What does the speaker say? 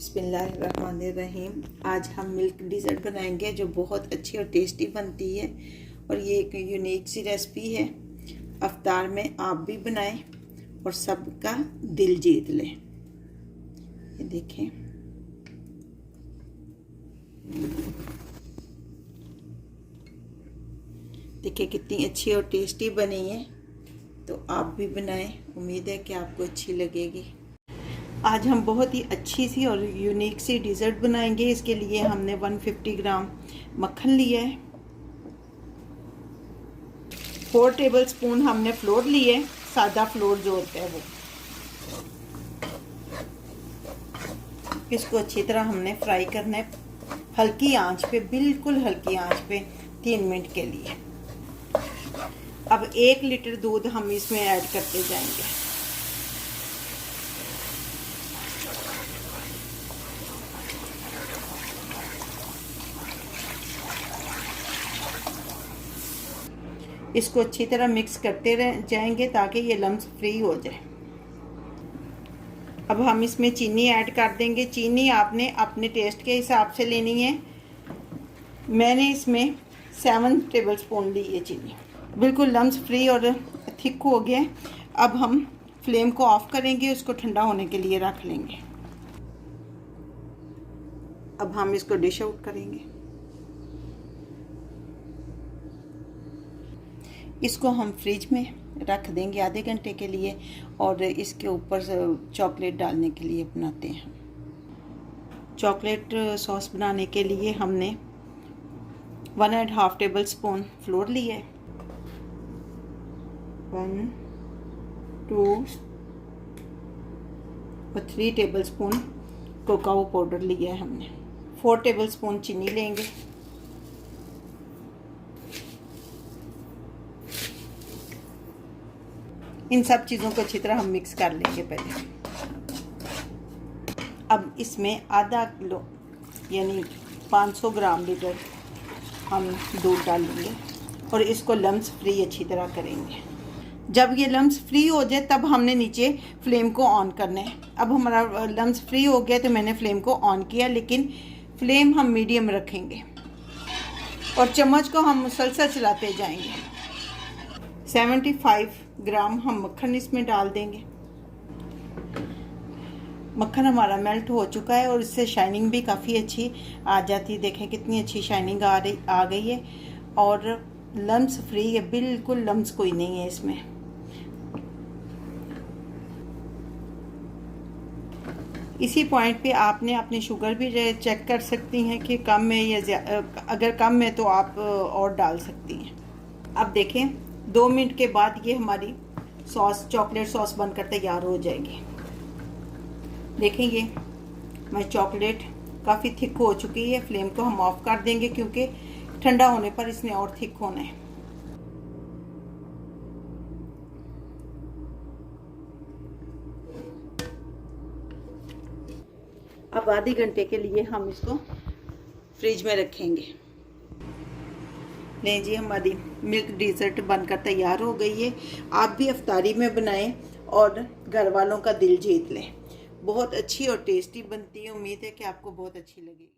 बिस्मिल्लाहिर्रहमानिर्रहीम। आज हम मिल्क डिज़र्ट बनाएंगे जो बहुत अच्छी और टेस्टी बनती है और ये एक यूनिक सी रेसिपी है। अफ्तार में आप भी बनाएं और सबका दिल जीत लें। ये देखें, देखिए कितनी अच्छी और टेस्टी बनी है। तो आप भी बनाएं, उम्मीद है कि आपको अच्छी लगेगी। आज हम बहुत ही अच्छी सी और यूनिक सी डिज़र्ट बनाएंगे। इसके लिए हमने 150 ग्राम मक्खन लिया है, 4 टेबलस्पून हमने फ्लोर लिए, सादा फ्लोर जो होता है वो। इसको अच्छी तरह हमने फ्राई करना है, हल्की आंच पे, बिल्कुल हल्की आंच पे 3 मिनट के लिए। अब 1 लीटर दूध हम इसमें ऐड करते जाएंगे। इसको अच्छी तरह मिक्स करते जाएंगे ताकि ये लम्स फ्री हो जाए। अब हम इसमें चीनी ऐड कर देंगे। चीनी आपने अपने टेस्ट के हिसाब से लेनी है। मैंने इसमें 7 टेबलस्पून ली है चीनी। बिल्कुल लम्स फ्री और थिक हो गया। अब हम फ्लेम को ऑफ करेंगे, उसको ठंडा होने के लिए रख लेंगे। अब हम इसको डिश आउट करेंगे। इसको हम फ्रिज में रख देंगे आधे घंटे के लिए और इसके ऊपर चॉकलेट डालने के लिए बनाते हैं। चॉकलेट सॉस बनाने के लिए हमने 1.5 टेबलस्पून फ्लोर लिया है, 1, 2 और 3 टेबलस्पून कोकाओ पाउडर लिया है हमने। 4 टेबलस्पून चीनी लेंगे। इन सब चीज़ों को अच्छी तरह हम मिक्स कर लेंगे पहले। अब इसमें आधा किलो यानी 500 ग्राम लीटर हम दूध डालेंगे और इसको लम्स फ्री अच्छी तरह करेंगे। जब ये लम्स फ्री हो जाए तब हमने नीचे फ्लेम को ऑन करना है। अब हमारा लम्स फ्री हो गया तो मैंने फ्लेम को ऑन किया, लेकिन फ्लेम हम मीडियम रखेंगे और चम्मच को हम मुसलसल चलाते जाएंगे। 75 ग्राम हम मक्खन इसमें डाल देंगे। मक्खन हमारा मेल्ट हो चुका है और इससे शाइनिंग भी काफ़ी अच्छी आ जाती है। देखें कितनी अच्छी शाइनिंग आ गई है और लम्स फ्री है, बिल्कुल लम्स कोई नहीं है इसमें। इसी पॉइंट पे आपने अपनी शुगर भी चेक कर सकती हैं कि कम है या अगर कम है तो आप और डाल सकती हैं। अब देखें 2 मिनट के बाद ये हमारी सॉस, चॉकलेट सॉस बनकर तैयार हो जाएगी। देखें ये हमारी चॉकलेट काफ़ी थिक हो चुकी है। फ्लेम को हम ऑफ कर देंगे क्योंकि ठंडा होने पर इसने और थिक होना है। अब आधे घंटे के लिए हम इसको फ्रिज में रखेंगे। नहीं जी, हमारी मिल्क डिज़र्ट बनकर तैयार हो गई है। आप भी अफ्तारी में बनाएं और घर वालों का दिल जीत लें। बहुत अच्छी और टेस्टी बनती है। उम्मीद है कि आपको बहुत अच्छी लगेगी।